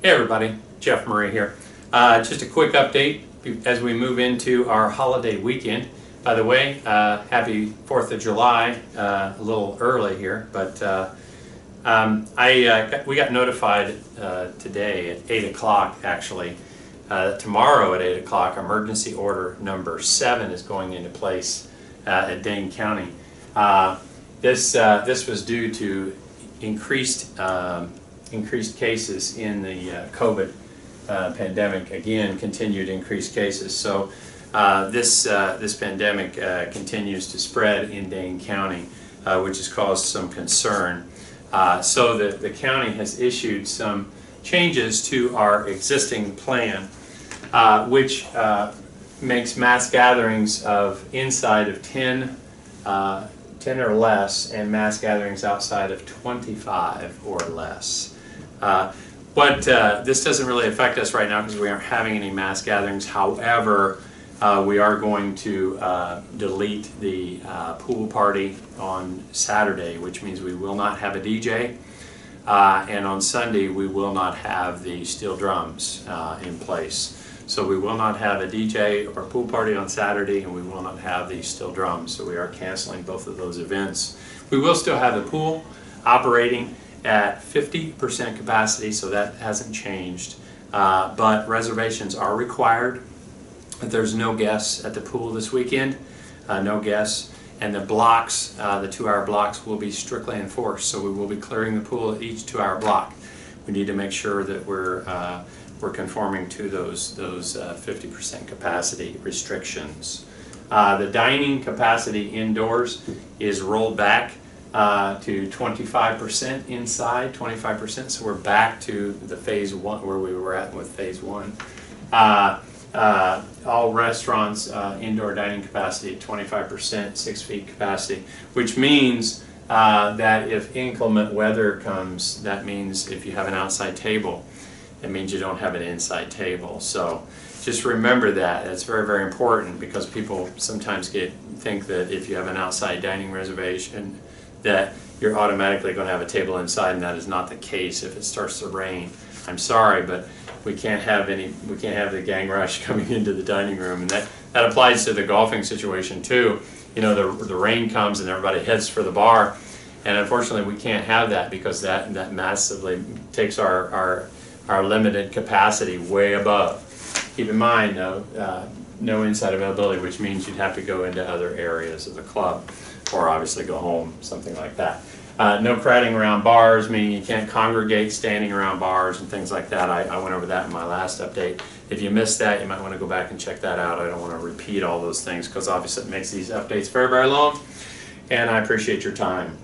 Hey everybody, Jeff Murray here. Just a quick update as we move into our holiday weekend. By the way, happy 4th of July, a little early here, but we got notified today at 8 o'clock actually. Tomorrow at 8 o'clock, emergency order number 7 is going into place at Dane County. This was due to increased cases in the COVID pandemic. Again, continued increased cases. So this pandemic continues to spread in Dane County, which has caused some concern. So the county has issued some changes to our existing plan, which makes mass gatherings of inside of 10 or less, and mass gatherings outside of 25 or less. But this doesn't really affect us right now because we aren't having any mass gatherings. However, we are going to delete the pool party on Saturday, which means we will not have a DJ. And on Sunday, we will not have the steel drums in place. So we will not have a DJ or pool party on Saturday, and we will not have the steel drums. So we are canceling both of those events. We will still have the pool operating at 50% capacity, so that hasn't changed. But reservations are required. There's no guests at the pool this weekend, no guests. And the blocks, the 2-hour blocks, will be strictly enforced. So we will be clearing the pool at each 2-hour block. We need to make sure that we're conforming to those 50% capacity restrictions. The dining capacity indoors is rolled back to 25% inside, 25%. So we're back to the phase 1 where we were at with phase 1. All restaurants, indoor dining capacity at 25%, 6 feet capacity, which means that if inclement weather comes, that means if you have an outside table, it means you don't have an inside table. So just remember that. It's very, very important because people sometimes think that if you have an outside dining reservation that you're automatically going to have a table inside, and that is not the case if it starts to rain. I'm sorry, but we can't have the gang rush coming into the dining room, and that applies to the golfing situation too. You know, the rain comes and everybody heads for the bar, and unfortunately we can't have that because that massively takes our limited capacity way above. Keep in mind, no inside availability, which means you'd have to go into other areas of the club, or obviously go home, something like that. No crowding around bars, meaning you can't congregate standing around bars and things like that. I went over that in my last update. If you missed that, you might want to go back and check that out. I don't want to repeat all those things because obviously it makes these updates very, very long, and I appreciate your time.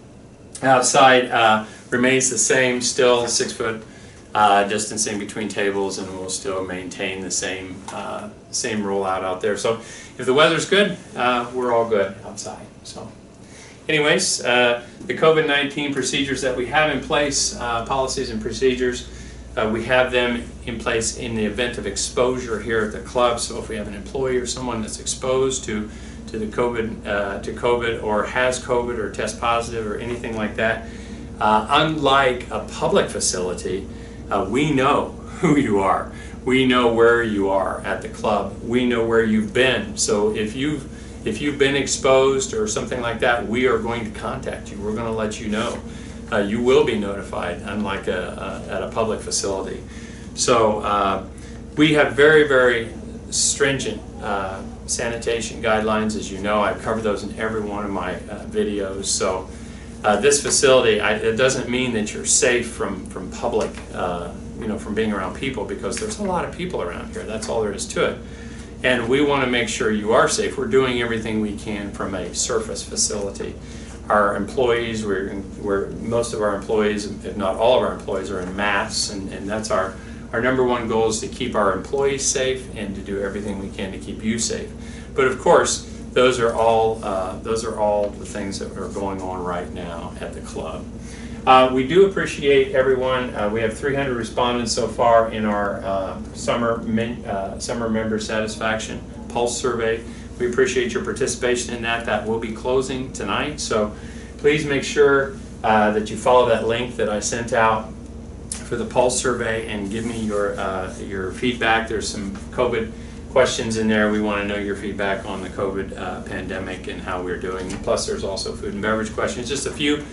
Outside remains the same, still 6 foot distancing between tables, and we'll still maintain the same rollout out there. So if the weather's good, we're all good outside. So anyways, the COVID-19 procedures that we have in place, policies and procedures, we have them in place in the event of exposure here at the club. So if we have an employee or someone that's exposed to the COVID or has COVID or test positive or anything like that, unlike a public facility, we know who you are. We know where you are at the club. We know where you've been. So if you've been exposed or something like that, we are going to contact you. We're going to let you know. You will be notified, unlike at a public facility. So we have very, very stringent sanitation guidelines. As you know, I've covered those in every one of my videos. So this facility, it doesn't mean that you're safe from public, from being around people, because there's a lot of people around here. That's all there is to it. And we want to make sure you are safe. We're doing everything we can from a surface facility. Our employees, most of our employees, if not all of our employees, are in masks, and that's our number one goal, is to keep our employees safe and to do everything we can to keep you safe. But of course, those are all the things that are going on right now at the club. We do appreciate everyone. We have 300 respondents so far in our summer member satisfaction pulse survey. We appreciate your participation in that. That will be closing tonight, so please make sure that you follow that link that I sent out for the Pulse survey and give me your feedback. There's some COVID questions in there. We want to know your feedback on the COVID pandemic and how we're doing. Plus, there's also food and beverage questions. Just a few.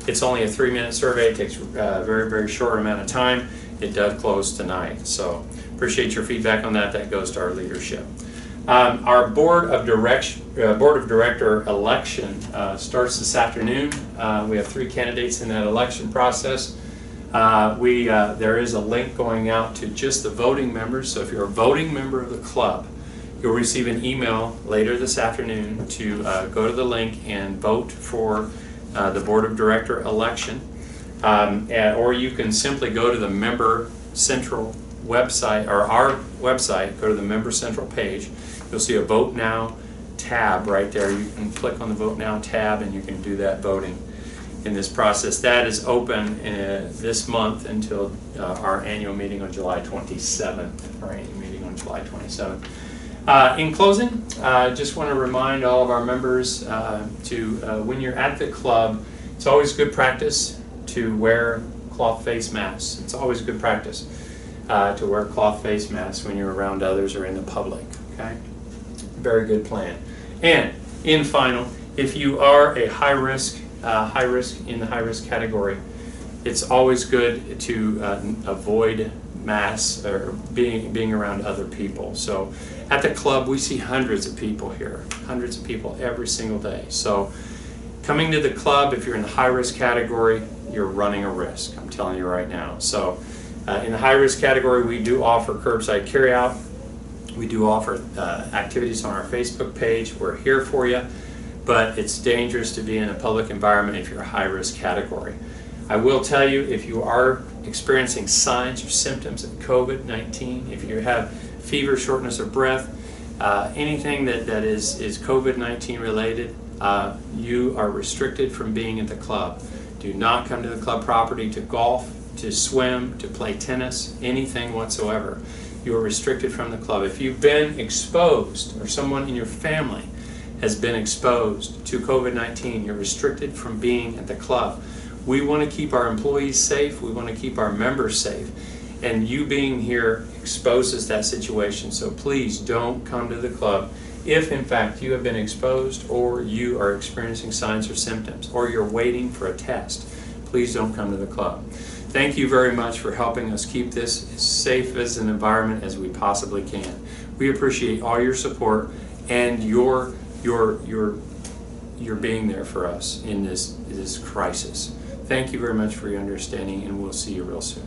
It's only a 3-minute survey. It takes a very, very short amount of time. It does close tonight. So appreciate your feedback on that. That goes to our leadership. Our board of director election starts this afternoon. We have 3 candidates in that election process. There is a link going out to just the voting members. So if you're a voting member of the club, you'll receive an email later this afternoon to go to the link and vote for the board of director election. Or you can simply go to the Member Central website, or our website, go to the Member Central page. You'll see a Vote Now tab right there. You can click on the Vote Now tab and you can do that voting in this process. That is open this month until our annual meeting on July 27th. Our annual meeting on July 27th. In closing, I just want to remind all of our members when you're at the club, it's always good practice to wear cloth face masks. It's always good practice to wear cloth face masks when you're around others or in the public. Okay? Very good plan. And in final, if you are a high risk in the high risk category, it's always good to avoid mass or being around other people. So at the club, we see hundreds of people here, hundreds of people every single day. So coming to the club, if you're in the high risk category, you're running a risk. I'm telling you right now. So in the high risk category, we do offer curbside carryout. We do offer activities on our Facebook page. We're here for you, but it's dangerous to be in a public environment if you're a high risk category. I will tell you, if you are experiencing signs or symptoms of COVID-19, if you have fever, shortness of breath, anything that is COVID-19 related, you are restricted from being at the club. Do not come to the club property to golf, to swim, to play tennis, anything whatsoever. You are restricted from the club. If you've been exposed or someone in your family has been exposed to COVID-19, you're restricted from being at the club. We want to keep our employees safe. We want to keep our members safe. And you being here exposes that situation. So please don't come to the club if in fact you have been exposed or you are experiencing signs or symptoms or you're waiting for a test. Please don't come to the club. Thank you very much for helping us keep this as safe as an environment as we possibly can. We appreciate all your support and your being there for us in this crisis. Thank you very much for your understanding, and we'll see you real soon.